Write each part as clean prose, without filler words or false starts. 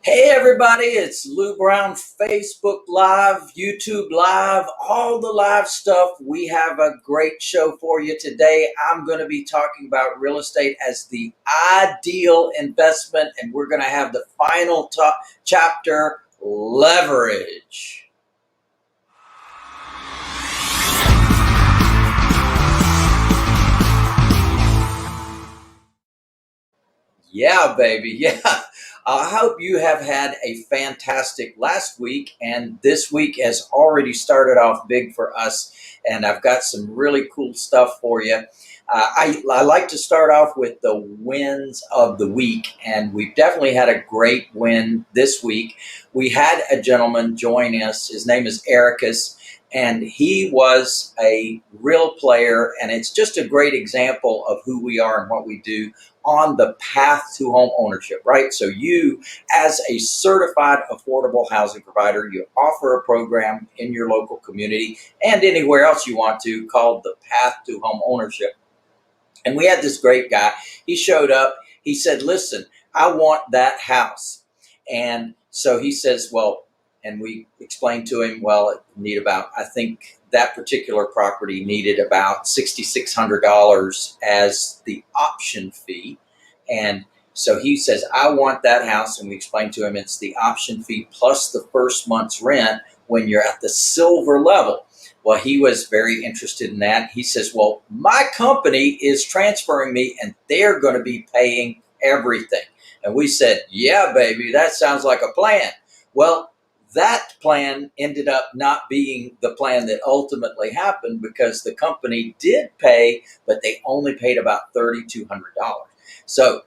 Hey everybody, it's Lou Brown, Facebook Live, YouTube Live, all the live stuff. We have a great show for you today. I'm going to be talking about real estate as the ideal investment, and we're going to have the final chapter, leverage. Yeah, baby. Yeah. I hope you have had a fantastic last week, and this week has already started off big for us. And I've got some really cool stuff for you. I like to start off with the wins of the week, and we've definitely had a great win this week. We had a gentleman join us. His name is Ericus, and he was a real player, and it's just a great example of who we are and what we do on the path to home ownership, right? So you, as a certified affordable housing provider, you offer a program in your local community and anywhere else you want to called the path to home ownership. And we had this great guy. He showed up. He said, listen, I want that house. And so he says, well, and we explained to him, well, it need about, I think that particular property needed about $6,600 as the option fee. And so he says, I want that house. And we explained to him it's the option fee plus the first month's rent when you're at the silver level. Well, he was very interested in that. He says, well, my company is transferring me and they're going to be paying everything. And we said, yeah, baby, that sounds like a plan. Well, that plan ended up not being the plan that ultimately happened because the company did pay, but they only paid about $3,200. So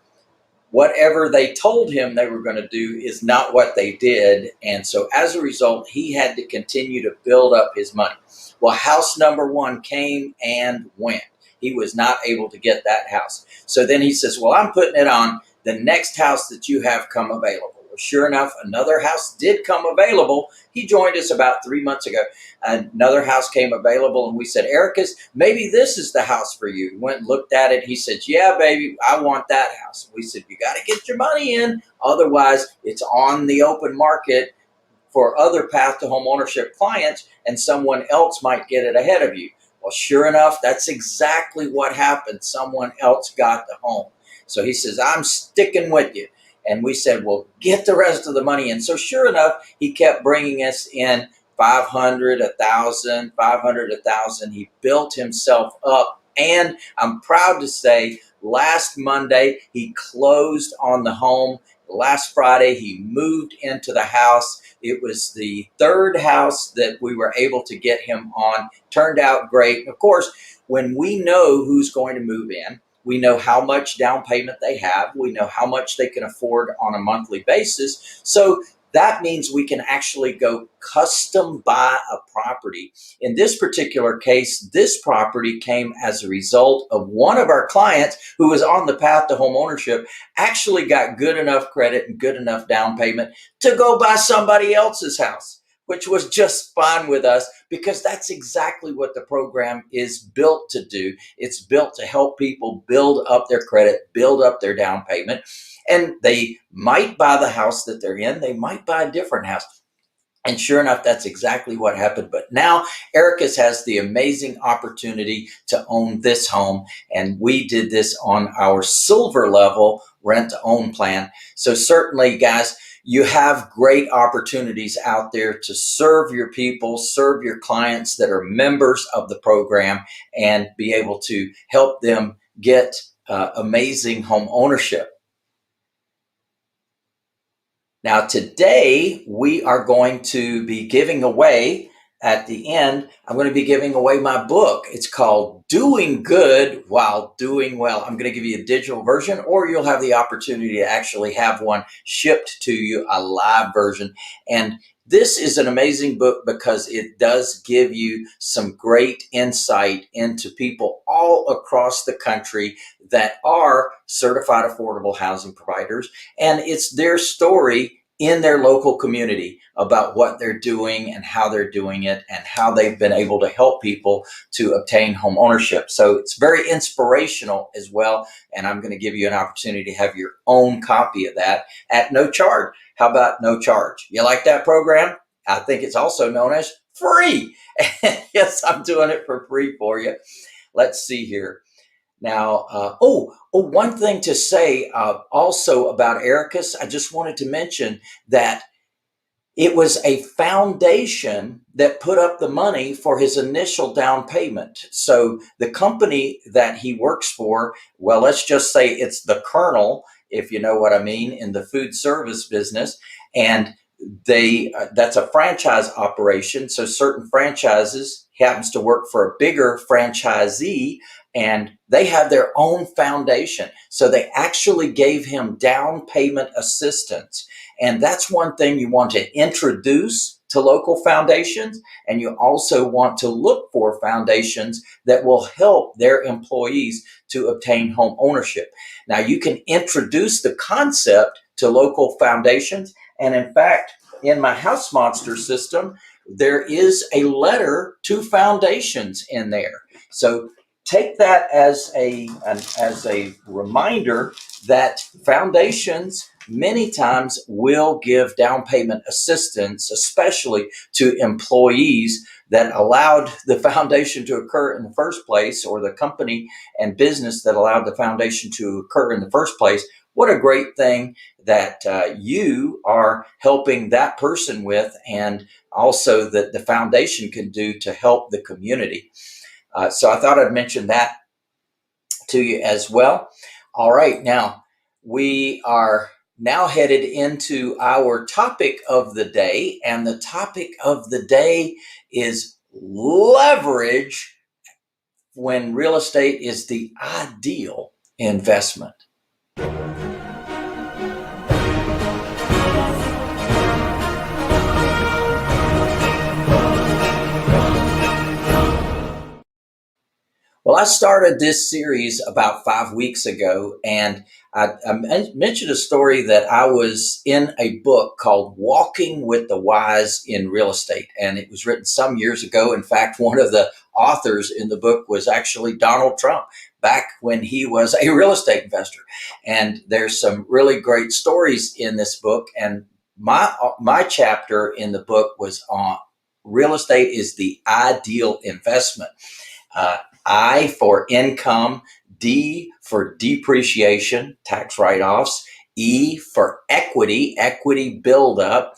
whatever they told him they were going to do is not what they did. And so as a result, he had to continue to build up his money. Well, house number one came and went. He was not able to get that house. So then he says, well, I'm putting it on the next house that you have come available. Well, sure enough, another house did come available. He joined us about 3 months ago. Another house came available, and we said, Ericus, maybe this is the house for you. He went and looked at it. He said, yeah, baby, I want that house. We said, you got to get your money in. Otherwise, it's on the open market for other path to home ownership clients, and someone else might get it ahead of you. Well, sure enough, that's exactly what happened. Someone else got the home. So he says, I'm sticking with you. And we said, well, get the rest of the money in. So sure enough, he kept bringing us in 500, 1,000, 500, 1,000. He built himself up. And I'm proud to say last Monday, he closed on the home. Last Friday, he moved into the house. It was the third house that we were able to get him on. Turned out great. Of course, when we know who's going to move in, we know how much down payment they have. We know how much they can afford on a monthly basis. So that means we can actually go custom buy a property. In this particular case, this property came as a result of one of our clients who was on the path to home ownership, actually got good enough credit and good enough down payment to go buy somebody else's house, which was just fine with us because that's exactly what the program is built to do. It's built to help people build up their credit, build up their down payment. And they might buy the house that they're in. They might buy a different house. And sure enough, that's exactly what happened. But now Ericus has the amazing opportunity to own this home. And we did this on our silver level rent to own plan. So certainly, guys, you have great opportunities out there to serve your people, serve your clients that are members of the program, and be able to help them get amazing home ownership. Now, today we are going to be giving away, at the end, I'm going to be giving away my book. It's called Doing Good While Doing Well. I'm going to give you a digital version, or you'll have the opportunity to actually have one shipped to you, a live version. And this is an amazing book because it does give you some great insight into people all across the country that are certified affordable housing providers. And it's their story in their local community about what they're doing and how they're doing it and how they've been able to help people to obtain home ownership. So it's very inspirational as well. And I'm going to give you an opportunity to have your own copy of that at no charge. How about no charge? You like that program? I think it's also known as free. Yes, I'm doing it for free for you. Let's see here. Now, one thing to say also about Ericus, I just wanted to mention that it was a foundation that put up the money for his initial down payment. So the company that he works for, well, let's just say it's the Colonel, if you know what I mean, in the food service business. And that's a franchise operation. So certain franchises happens to work for a bigger franchisee, and they have their own foundation. So they actually gave him down payment assistance. And that's one thing you want to introduce to local foundations. And you also want to look for foundations that will help their employees to obtain home ownership. Now, you can introduce the concept to local foundations. And in fact, in my House Monster system, there is a letter to foundations in there. So take that as a reminder that foundations many times will give down payment assistance, especially to employees that allowed the foundation to occur in the first place, or the company and business that allowed the foundation to occur in the first place. What a great thing that you are helping that person with, and also that the foundation can do to help the community. So I thought I'd mention that to you as well. All right, now we are now headed into our topic of the day, and the topic of the day is leverage when real estate is the ideal investment. Well, I started this series about 5 weeks ago, and I mentioned a story that I was in a book called Walking with the Wise in Real Estate, and it was written some years ago. In fact, one of the authors in the book was actually Donald Trump, back when he was a real estate investor. And there's some really great stories in this book, and my chapter in the book was on real estate is the ideal investment. I for income, D for depreciation, tax write-offs, E for equity, equity buildup,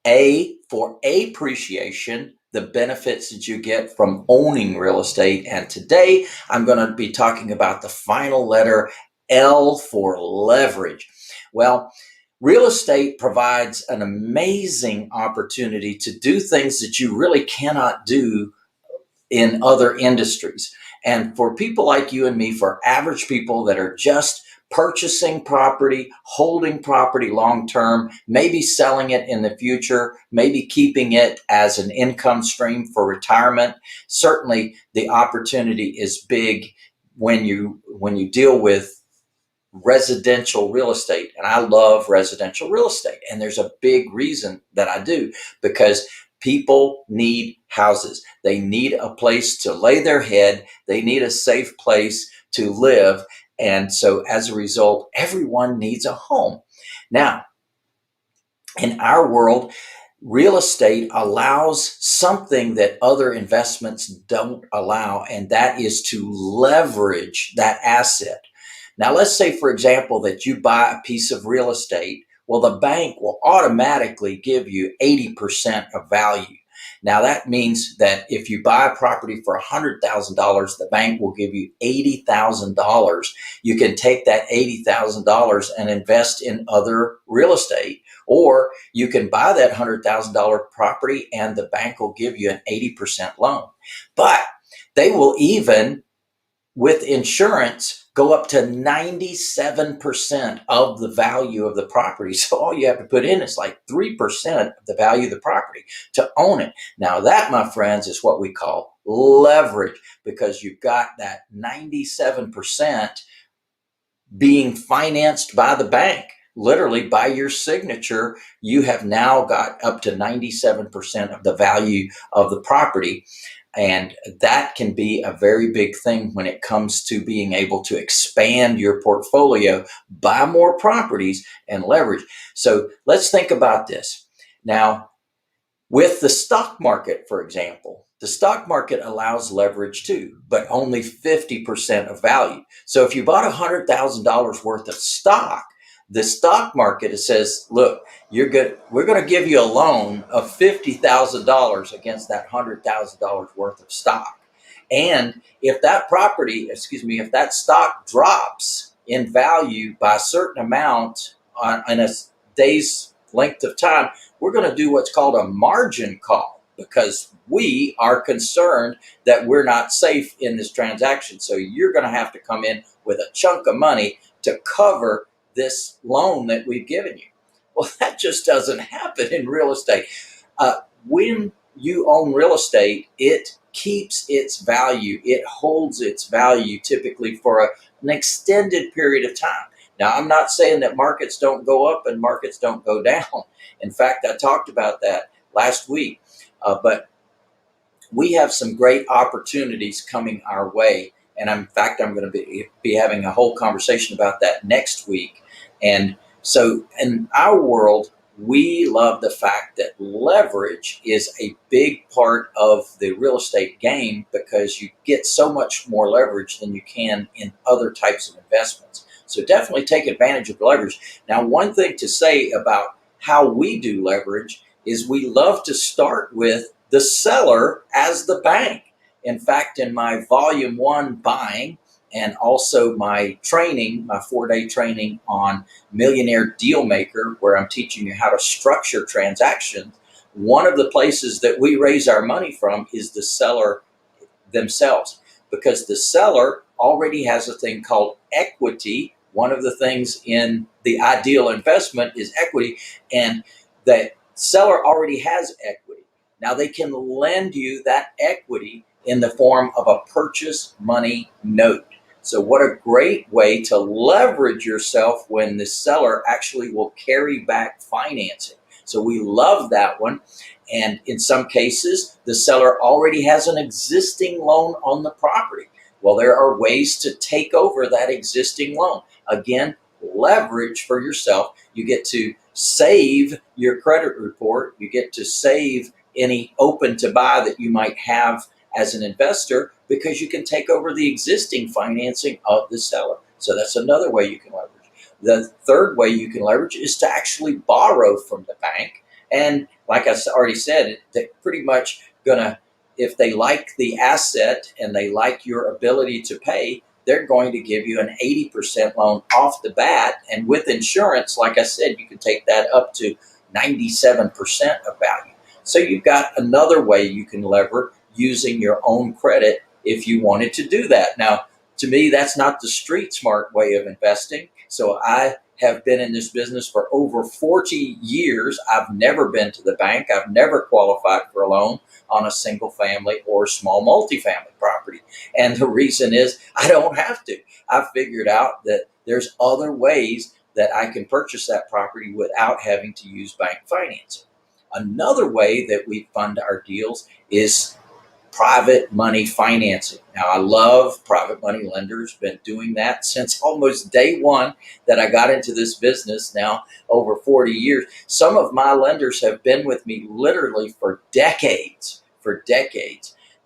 A for appreciation, the benefits that you get from owning real estate. And today I'm going to be talking about the final letter, L for leverage. Well, real estate provides an amazing opportunity to do things that you really cannot do in other industries. And for people like you and me, for average people that are just purchasing property, holding property long term, maybe selling it in the future, maybe keeping it as an income stream for retirement, certainly the opportunity is big when you deal with residential real estate. And I love residential real estate. And there's a big reason that I do, because people need houses. They need a place to lay their head. They need a safe place to live. And so as a result, everyone needs a home. Now, in our world, real estate allows something that other investments don't allow, and that is to leverage that asset. Now, let's say, for example, that you buy a piece of real estate. Well, the bank will automatically give you 80% of value. Now, that means that if you buy a property for $100,000, the bank will give you $80,000. You can take that $80,000 and invest in other real estate, or you can buy that $100,000 property and the bank will give you an 80% loan. But they will even, with insurance, go up to 97% of the value of the property. So all you have to put in is like 3% of the value of the property to own it. Now that, my friends, is what we call leverage, because you've got that 97% being financed by the bank. literally by your signature, you have now got up to 97% of the value of the property. And that can be a very big thing when it comes to being able to expand your portfolio, buy more properties, and leverage. So let's think about this. Now, with the stock market, for example, the stock market allows leverage too, but only 50% of value. So if you bought $100,000 worth of stock, the stock market, it says, look, you're good. We're going to give you a loan of $50,000 against that $100,000 worth of stock. And if that if that stock drops in value by a certain amount in a day's length of time, we're going to do what's called a margin call because we are concerned that we're not safe in this transaction. So you're going to have to come in with a chunk of money to cover this loan that we've given you. Well, that just doesn't happen in real estate. When you own real estate, it keeps its value. It holds its value typically for an extended period of time. Now, I'm not saying that markets don't go up and markets don't go down. In fact, I talked about that last week. But we have some great opportunities coming our way. And in fact, I'm going to be having a whole conversation about that next week. And so in our world, we love the fact that leverage is a big part of the real estate game because you get so much more leverage than you can in other types of investments. So definitely take advantage of leverage. Now, one thing to say about how we do leverage is we love to start with the seller as the bank. In fact, in my volume 1 buying and also my training, my 4-day training on Millionaire Deal Maker, where I'm teaching you how to structure transactions, one of the places that we raise our money from is the seller themselves, because the seller already has a thing called equity. One of the things in the ideal investment is equity, and the seller already has equity. Now they can lend you that equity in the form of a purchase money note. So what a great way to leverage yourself when the seller actually will carry back financing. So we love that one. And in some cases, the seller already has an existing loan on the property. Well, there are ways to take over that existing loan. Again, leverage for yourself. You get to save your credit report. You get to save any open to buy that you might have as an investor because you can take over the existing financing of the seller. So that's another way you can leverage. The third way you can leverage is to actually borrow from the bank. And like I already said, they're pretty much gonna, if they like the asset and they like your ability to pay, they're going to give you an 80% loan off the bat. And with insurance, like I said, you can take that up to 97% of value. So you've got another way you can lever using your own credit if you wanted to do that. Now, to me, that's not the street smart way of investing. So I have been in this business for over 40 years. I've never been to the bank. I've never qualified for a loan on a single family or small multifamily property. And the reason is I don't have to. I figured out that there's other ways that I can purchase that property without having to use bank financing. Another way that we fund our deals is private money financing. Now, I love private money lenders, been doing that since almost day one that I got into this business now over 40 years. Some of my lenders have been with me literally for decades,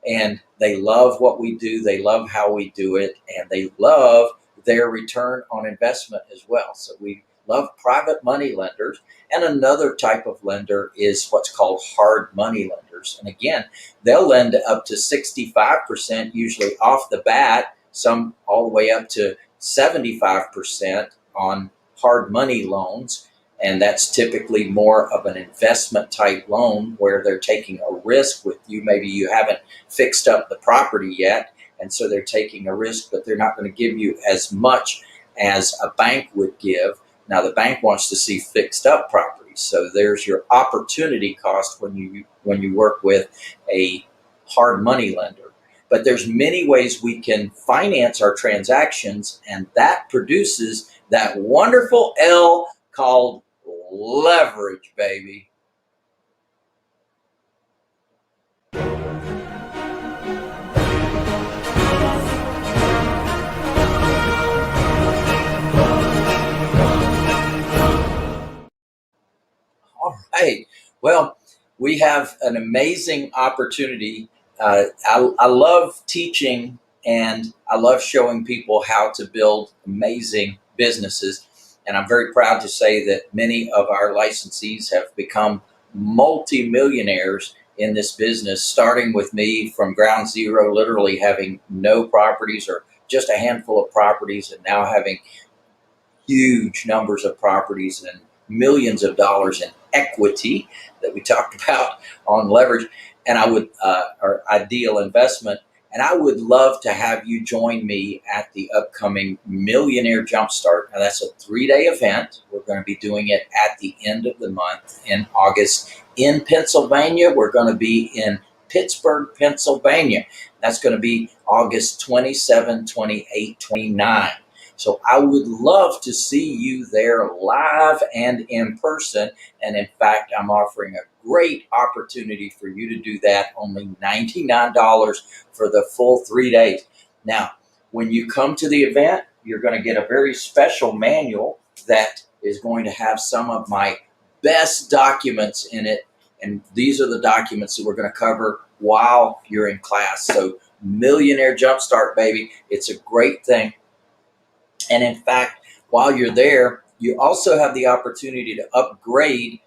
and they love what we do. They love how we do it, and they love their return on investment as well. So we love private money lenders. And another type of lender is what's called hard money lenders. And again, they'll lend up to 65% usually off the bat, some all the way up to 75% on hard money loans. And that's typically more of an investment type loan where they're taking a risk with you. Maybe you haven't fixed up the property yet, and so they're taking a risk, but they're not going to give you as much as a bank would give. Now, the bank wants to see fixed up properties. So there's your opportunity cost when you work with a hard money lender. But there's many ways we can finance our transactions, and that produces that wonderful L called leverage, baby. All right. Well, we have an amazing opportunity. I love teaching and I love showing people how to build amazing businesses. And I'm very proud to say that many of our licensees have become multimillionaires in this business, starting with me from ground zero, literally having no properties or just a handful of properties, and now having huge numbers of properties and millions of dollars in equity that we talked about on leverage, and or I.D.E.A.L investment. And I would love to have you join me at the upcoming Millionaire Jumpstart. Now, that's a 3-day event. We're going to be doing it at the end of the month in August in Pennsylvania. We're going to be in Pittsburgh, Pennsylvania. That's going to be August 27, 28, 29. So I would love to see you there live and in person. And in fact, I'm offering a great opportunity for you to do that, only $99 for the full 3 days. Now, when you come to the event, you're going to get a very special manual that is going to have some of my best documents in it. And these are the documents that we're going to cover while you're in class. So Millionaire Jumpstart, baby, it's a great thing. And in fact, while you're there, you also have the opportunity to upgrade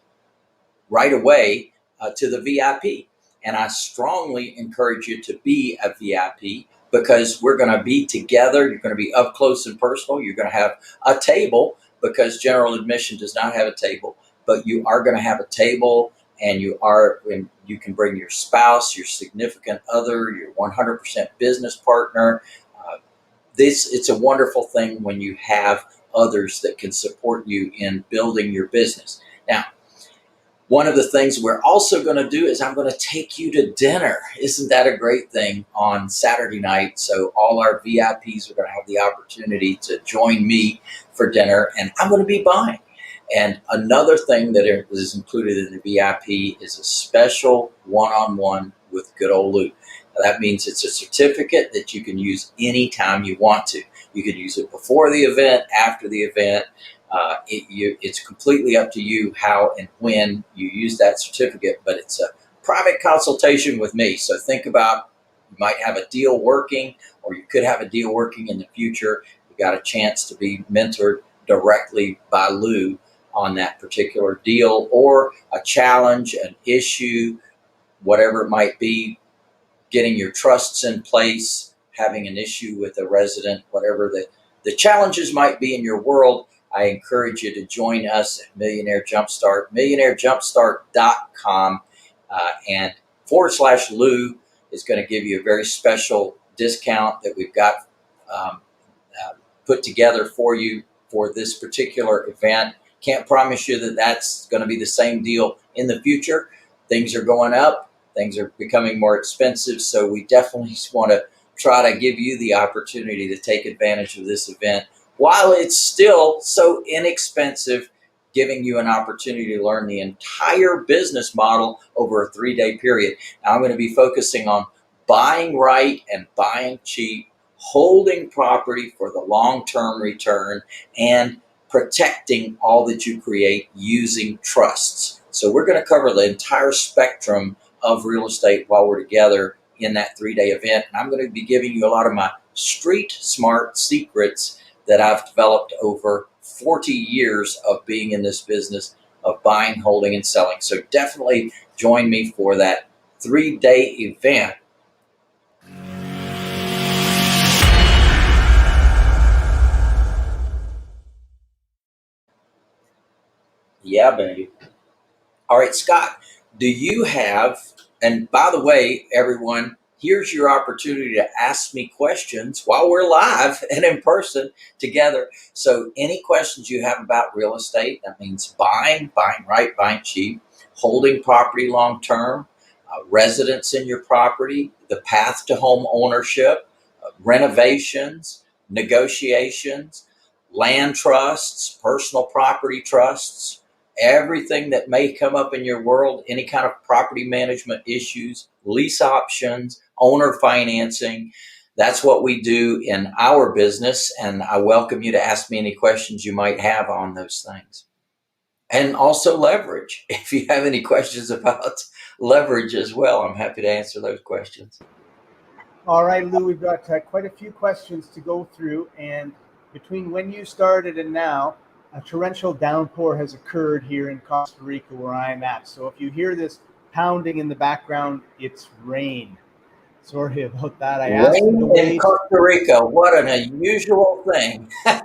right away to the VIP. And I strongly encourage you to be a VIP because we're going to be together. You're going to be up close and personal. You're going to have a table because general admission does not have a table, but you are going to have a table, and you can bring your spouse, your significant other, your 100% business partner. It's a wonderful thing when you have others that can support you in building your business. Now, one of the things we're also going to do is I'm going to take you to dinner. Isn't that a great thing on Saturday night? So all our VIPs are going to have the opportunity to join me for dinner, and I'm going to be buying. And another thing that is included in the VIP is a special one-on-one with good old Lou. That means it's a certificate that you can use anytime you want to. You could use it before the event, after the event. It's completely up to you how and when you use that certificate, but it's a private consultation with me. So think about, you might have a deal working, or you could have a deal working in the future. You got a chance to be mentored directly by Lou on that particular deal, or a challenge, an issue, whatever it might be, getting your trusts in place, having an issue with a resident, whatever the challenges might be in your world. I encourage you to join us at Millionaire Jumpstart, millionairejumpstart.com, and /Lou is going to give you a very special discount that we've got put together for you for this particular event. Can't promise you that that's going to be the same deal in the future. Things are going up. Things are becoming more expensive. So we definitely want to try to give you the opportunity to take advantage of this event while it's still so inexpensive, giving you an opportunity to learn the entire business model over a 3-day period. Now, I'm going to be focusing on buying right and buying cheap, holding property for the long-term return, and protecting all that you create using trusts. So we're going to cover the entire spectrum of real estate while we're together in that 3-day event. And I'm going to be giving you a lot of my street smart secrets that I've developed over 40 years of being in this business of buying, holding, and selling. So definitely join me for that 3-day event. Yeah, baby. All right, Scott, do you have, and by the way, everyone, here's your opportunity to ask me questions while we're live and in person together. So any questions you have about real estate, that means buying right, buying cheap, holding property long term, residents in your property, the path to home ownership, renovations, negotiations, land trusts, personal property trusts, everything that may come up in your world, any kind of property management issues, lease options, owner financing. That's what we do in our business. And I welcome you to ask me any questions you might have on those things. And also leverage. If you have any questions about leverage as well, I'm happy to answer those questions. All right, Lou, we've got quite a few questions to go through. And between when you started and now, a torrential downpour has occurred here in Costa Rica where I'm at. So if you hear this pounding in the background, it's rain. Sorry about that. I asked them to Rain in wait. Costa Rica, what an unusual thing. I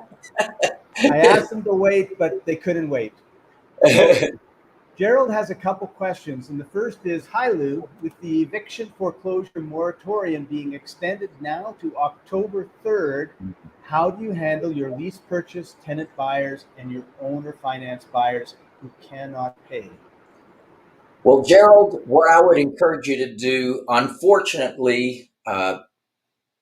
asked them to wait, but they couldn't wait. So Gerald has a couple questions, and the first is, hi Lou, with the eviction foreclosure moratorium being extended now to October 3rd, how do you handle your lease purchase tenant buyers and your owner finance buyers who cannot pay? Well, Gerald, what I would encourage you to do, unfortunately,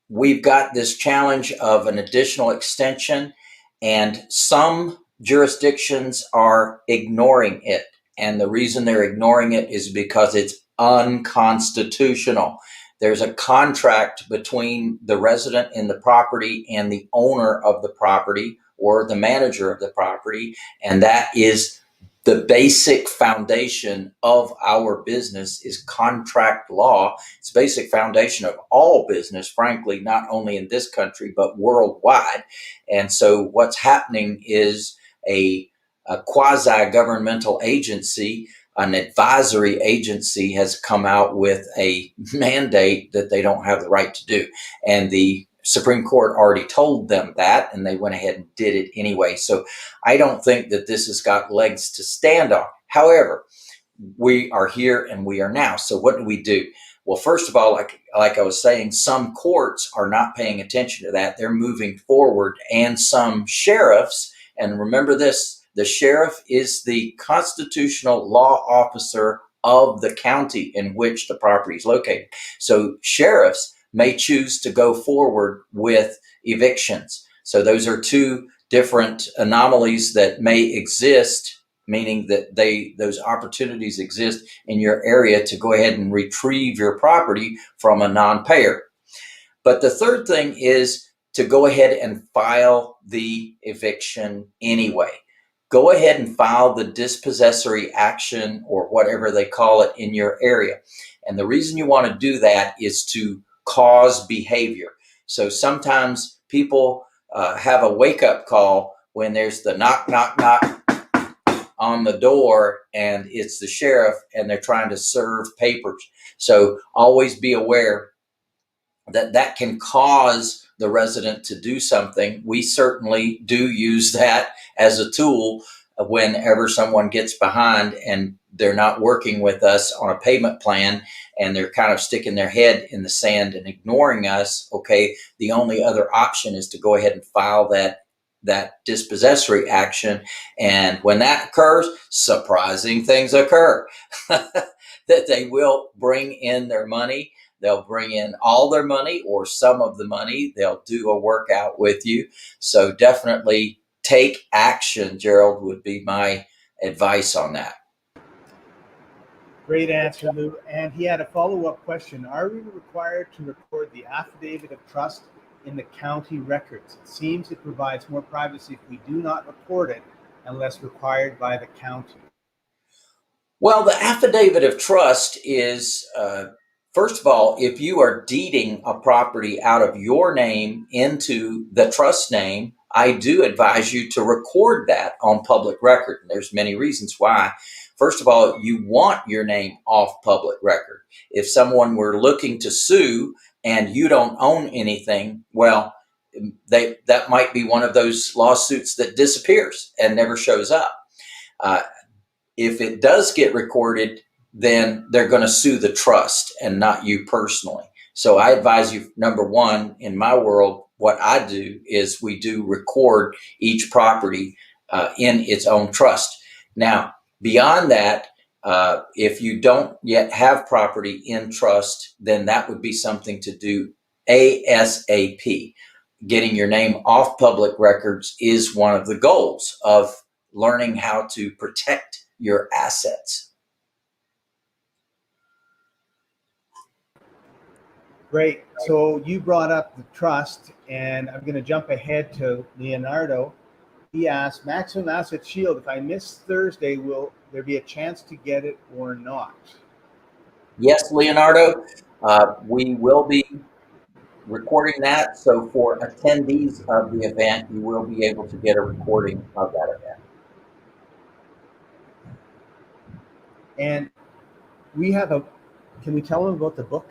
we've got this challenge of an additional extension, and some jurisdictions are ignoring it. And the reason they're ignoring it is because it's unconstitutional. There's a contract between the resident in the property and the owner of the property or the manager of the property, and that is the basic foundation of our business is contract law. It's the basic foundation of all business, frankly, not only in this country, but worldwide. And so what's happening is a quasi-governmental agency, an advisory agency has come out with a mandate that they don't have the right to do. And the Supreme Court already told them that, and they went ahead and did it anyway. So I don't think that this has got legs to stand on. However, we are here and we are now. So what do? Well, first of all, like I was saying, some courts are not paying attention to that. They're moving forward, and some sheriffs, and remember this, the sheriff is the constitutional law officer of the county in which the property is located. So sheriffs may choose to go forward with evictions. So those are two different anomalies that may exist, meaning that those opportunities exist in your area to go ahead and retrieve your property from a non-payer. But the third thing is to go ahead and file the eviction anyway. Go ahead and file the dispossessory action or whatever they call it in your area. And the reason you want to do that is to cause behavior. So sometimes people have a wake-up call when there's the knock, knock, knock on the door, and it's the sheriff, and they're trying to serve papers. So always be aware that that can cause the resident to do something. We certainly do use that as a tool whenever someone gets behind and they're not working with us on a payment plan and they're kind of sticking their head in the sand and ignoring us. Okay, the only other option is to go ahead and file that dispossessory action. And when that occurs, surprising things occur. That they will bring in their money. They'll bring in all their money or some of the money. They'll do a workout with you. So definitely take action, Gerald, would be my advice on that. Great answer, Lou. And he had a follow-up question. Are we required to record the Affidavit of Trust in the county records? It seems it provides more privacy if we do not record it unless required by the county. Well, the Affidavit of Trust is, first of all, if you are deeding a property out of your name into the trust name, I do advise you to record that on public record. And there's many reasons why. First of all, you want your name off public record. If someone were looking to sue and you don't own anything, well, that might be one of those lawsuits that disappears and never shows up. If it does get recorded, then they're going to sue the trust and not you personally. So I advise you, number one, in my world, what I do is we do record each property in its own trust. Now, beyond that, if you don't yet have property in trust, then that would be something to do ASAP. getting your name off public records is one of the goals of learning how to protect your assets. Great. So you brought up the trust, and I'm going to jump ahead to Leonardo. He asked, maximum asset shield, if I miss Thursday, will there be a chance to get it or not? Yes, Leonardo, we will be recording that. So for attendees of the event, you will be able to get a recording of that event. And we have can we tell them about the book?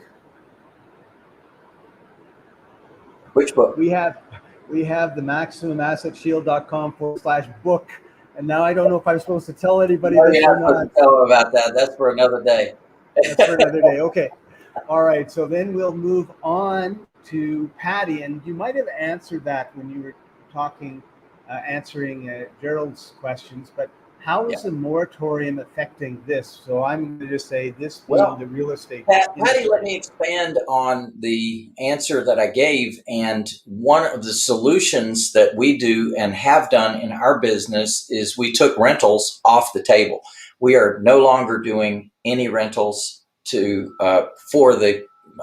Which book? We have the maximumassetshield.com/book. And now I don't know if I'm supposed to tell anybody No, this you're or not supposed not. to tell them about that. That's for another day. That's for another day. Okay. All right. So then we'll move on to Patty. And you might have answered that when you were talking, answering Gerald's questions. But how is the moratorium affecting this? So I'm going to just say this being the real estate Patty, industry. let me expand on the answer that I gave. And one of the solutions that we do and have done in our business is we took rentals off the table. We are no longer doing any rentals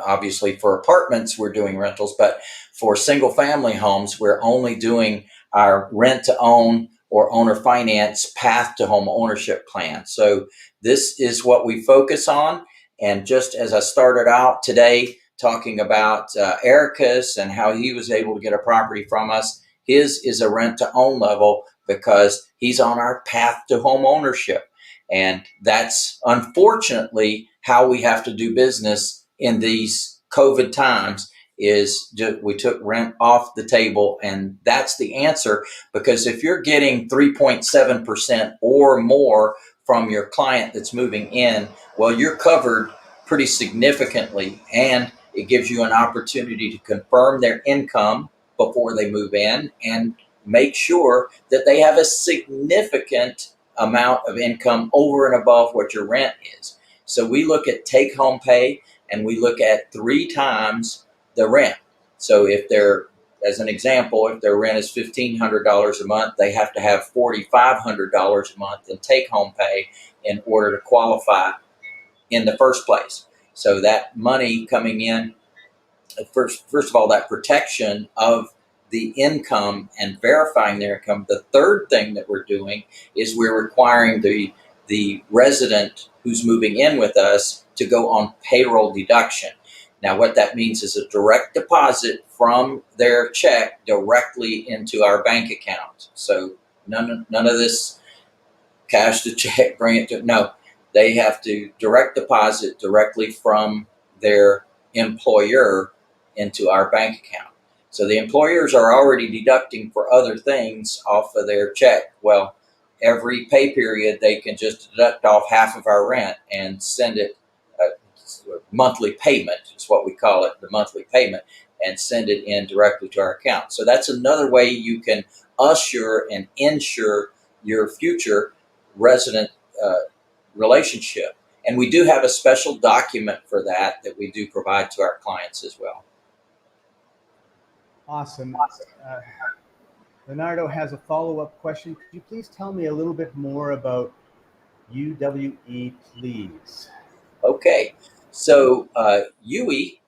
obviously for apartments, we're doing rentals, but for single family homes, we're only doing our rent to own or owner finance path to home ownership plan. So this is what we focus on. And just as I started out today talking about Ericus and how he was able to get a property from us, his is a rent to own level because he's on our path to home ownership. And that's unfortunately how we have to do business in these COVID times is we took rent off the table. And that's the answer, because if you're getting 3.7% or more from your client that's moving in, well, you're covered pretty significantly, and it gives you an opportunity to confirm their income before they move in and make sure that they have a significant amount of income over and above what your rent is. So we look at take home pay, and we look at 3 times the rent. So if they're, as an example, if their rent is $1,500 a month, they have to have $4,500 a month in take home pay in order to qualify in the first place. So that money coming in, first of all, that protection of the income and verifying their income. The third thing that we're doing is we're requiring the resident who's moving in with us to go on payroll deduction. Now, what that means is a direct deposit from their check directly into our bank account. So none of this cash to check, bring it to, no, they have to direct deposit directly from their employer into our bank account. So the employers are already deducting for other things off of their check. Well, every pay period, they can just deduct off half of our rent and send it monthly payment is what we call it, the monthly payment, and send it in directly to our account. So that's another way you can assure and ensure your future resident relationship. And we do have a special document for that we do provide to our clients as well. Awesome. Leonardo has a follow-up question. Could you please tell me a little bit more about UWE, please? Okay, so UE,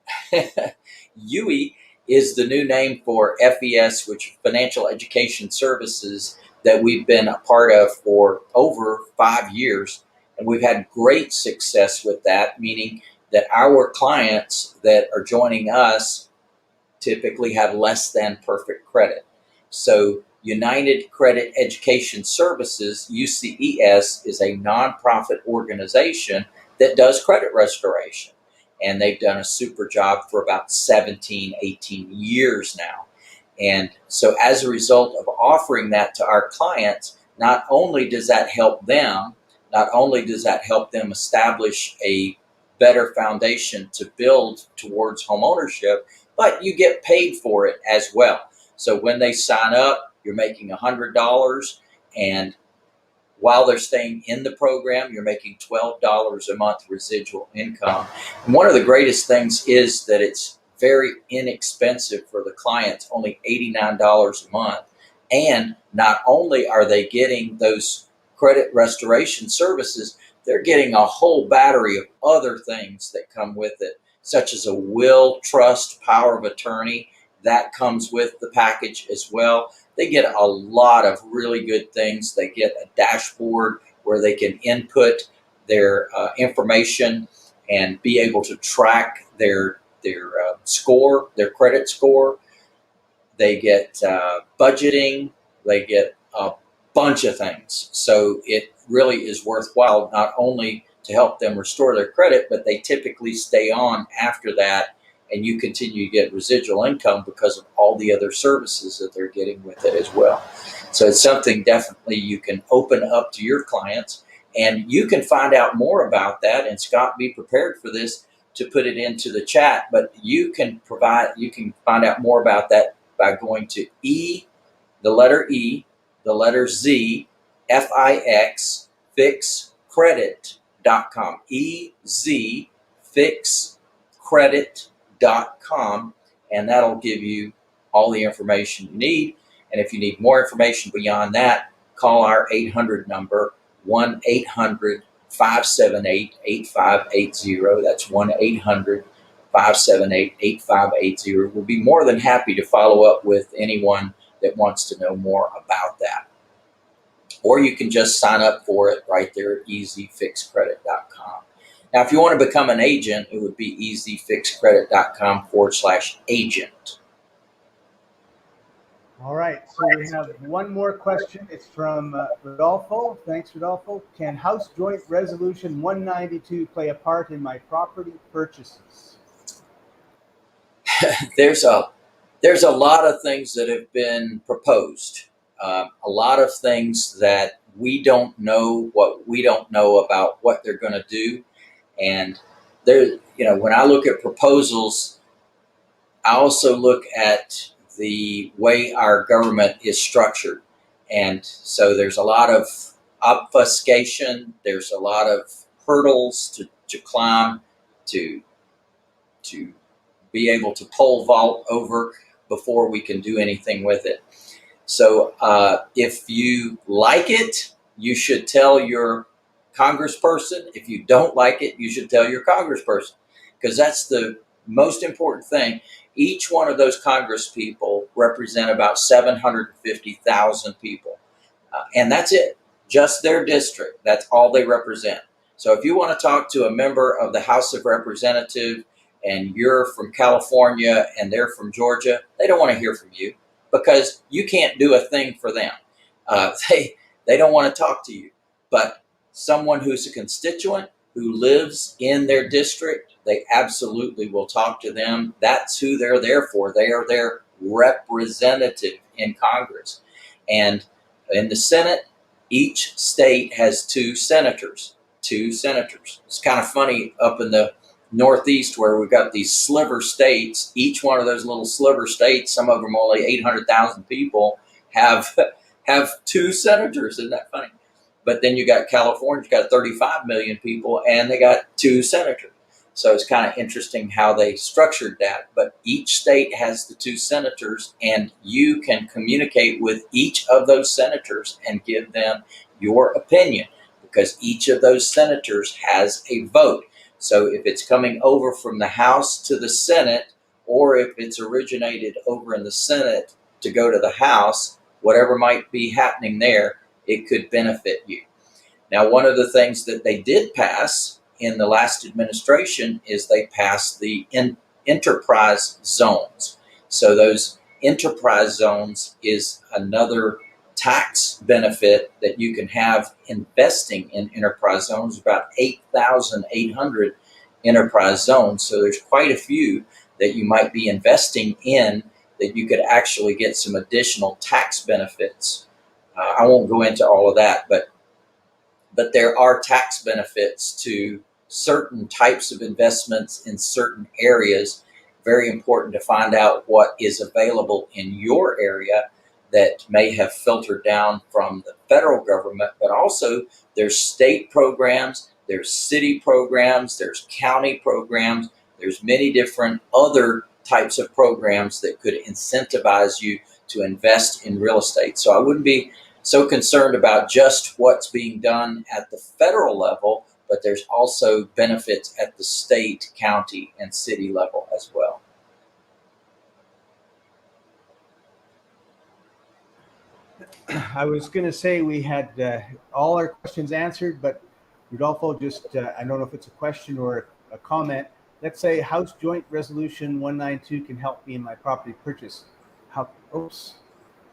UE is the new name for FES, which is Financial Education Services, that we've been a part of for over 5 years. And we've had great success with that, meaning that our clients that are joining us typically have less than perfect credit. So United Credit Education Services, UCES, is a nonprofit organization that does credit restoration. And they've done a super job for about 17, 18 years now. And so as a result of offering that to our clients, not only does that help them establish a better foundation to build towards homeownership, but you get paid for it as well. So when they sign up, you're making $100, and while they're staying in the program, you're making $12 a month residual income. And one of the greatest things is that it's very inexpensive for the clients, only $89 a month. And not only are they getting those credit restoration services, they're getting a whole battery of other things that come with it, such as a will, trust, power of attorney. That comes with the package as well. They get a lot of really good things. They get a dashboard where they can input their information and be able to track their score, their credit score. They get budgeting. They get a bunch of things. So it really is worthwhile not only to help them restore their credit, but they typically stay on after that, and you continue to get residual income because of all the other services that they're getting with it as well. So it's something definitely you can open up to your clients, and you can find out more about that. And Scott, be prepared for this to put it into the chat, but you can find out more about that by going to the letter E, the letter Z, FIX, fixcredit.com, fixcredit.com, and that'll give you all the information you need. And if you need more information beyond that, call our 800 number, 1-800-578-8580. That's 1-800-578-8580. We'll be more than happy to follow up with anyone that wants to know more about that. Or you can just sign up for it right there at easyfixcredit.com. Now, if you want to become an agent, it would be easyfixcredit.com/agent. All right, so we have one more question. It's from Rodolfo. Thanks, Rodolfo. Can House Joint Resolution 192 play a part in my property purchases? There's a lot of things that have been proposed. A lot of things that we don't know about what they're going to do. And when I look at proposals, I also look at the way our government is structured. And so there's a lot of obfuscation. There's a lot of hurdles to climb to be able to pole vault over before we can do anything with it. So if you like it, you should tell your congressperson. If you don't like it, you should tell your congressperson, because that's the most important thing. Each one of those Congress people represent about 750,000 people. And that's it, just their district. That's all they represent. So if you want to talk to a member of the House of Representatives and you're from California and they're from Georgia, they don't want to hear from you because you can't do a thing for them. They don't want to talk to you. But someone who's a constituent who lives in their district, they absolutely will talk to them. That's who they're there for. They are their representative in Congress. And in the Senate, each state has two senators. It's kind of funny up in the Northeast where we've got these sliver states. Each one of those little sliver states, some of them only 800,000 people, have two senators. Isn't that funny? But then you got California's got 35 million people and they got two senators. So it's kind of interesting how they structured that. But each state has the two senators, and you can communicate with each of those senators and give them your opinion, because each of those senators has a vote. So if it's coming over from the House to the Senate, or if it's originated over in the Senate to go to the House, whatever might be happening there, it could benefit you. Now, one of the things that they did pass in the last administration is they passed the enterprise zones. So those enterprise zones is another tax benefit that you can have investing in enterprise zones, about 8,800 enterprise zones. So there's quite a few that you might be investing in that you could actually get some additional tax benefits. I won't go into all of that, but there are tax benefits to certain types of investments in certain areas. Very important to find out what is available in your area that may have filtered down from the federal government, but also there's state programs, there's city programs, there's county programs, there's many different other types of programs that could incentivize you to invest in real estate. So I wouldn't be so concerned about just what's being done at the federal level, but there's also benefits at the state, county, and city level as well. I was going to say we had all our questions answered, but Rodolfo just, I don't know if it's a question or a comment. Let's say House Joint Resolution 192 can help me in my property purchase. Oops,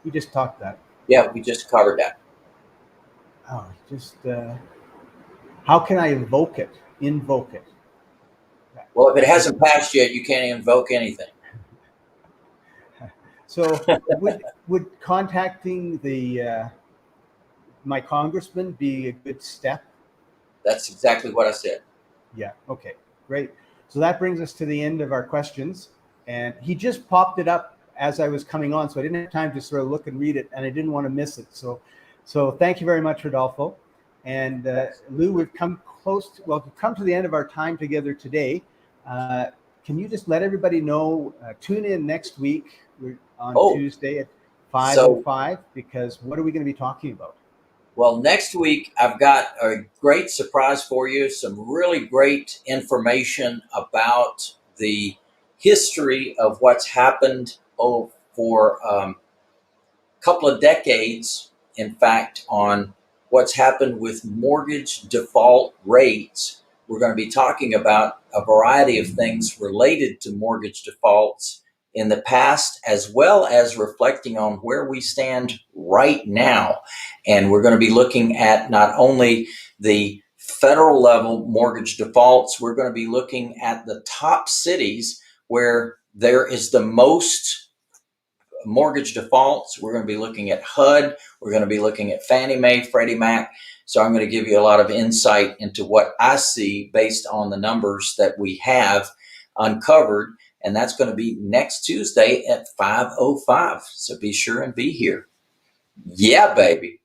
we just talked that. Yeah, we just covered that. Oh, how can I invoke it? Invoke it. Well, if it hasn't passed yet, you can't invoke anything. So would contacting my congressman be a good step? That's exactly what I said. Yeah. Okay, great. So that brings us to the end of our questions. And he just popped it up as I was coming on, so I didn't have time to sort of look and read it, and I didn't want to miss it. So thank you very much, Rodolfo. And Lou, we've come to the end of our time together today. Can you just let everybody know, tune in next week on Tuesday at 5:05, because what are we going to be talking about? Well, next week, I've got a great surprise for you, some really great information about the history of what's happened for a couple of decades, in fact, on what's happened with mortgage default rates. We're going to be talking about a variety of things related to mortgage defaults in the past, as well as reflecting on where we stand right now. And we're going to be looking at not only the federal level mortgage defaults, we're going to be looking at the top cities where there is the most mortgage defaults. We're going to be looking at HUD. We're going to be looking at Fannie Mae, Freddie Mac. So I'm going to give you a lot of insight into what I see based on the numbers that we have uncovered. And that's going to be next Tuesday at 5:05. So be sure and be here. Yeah, baby.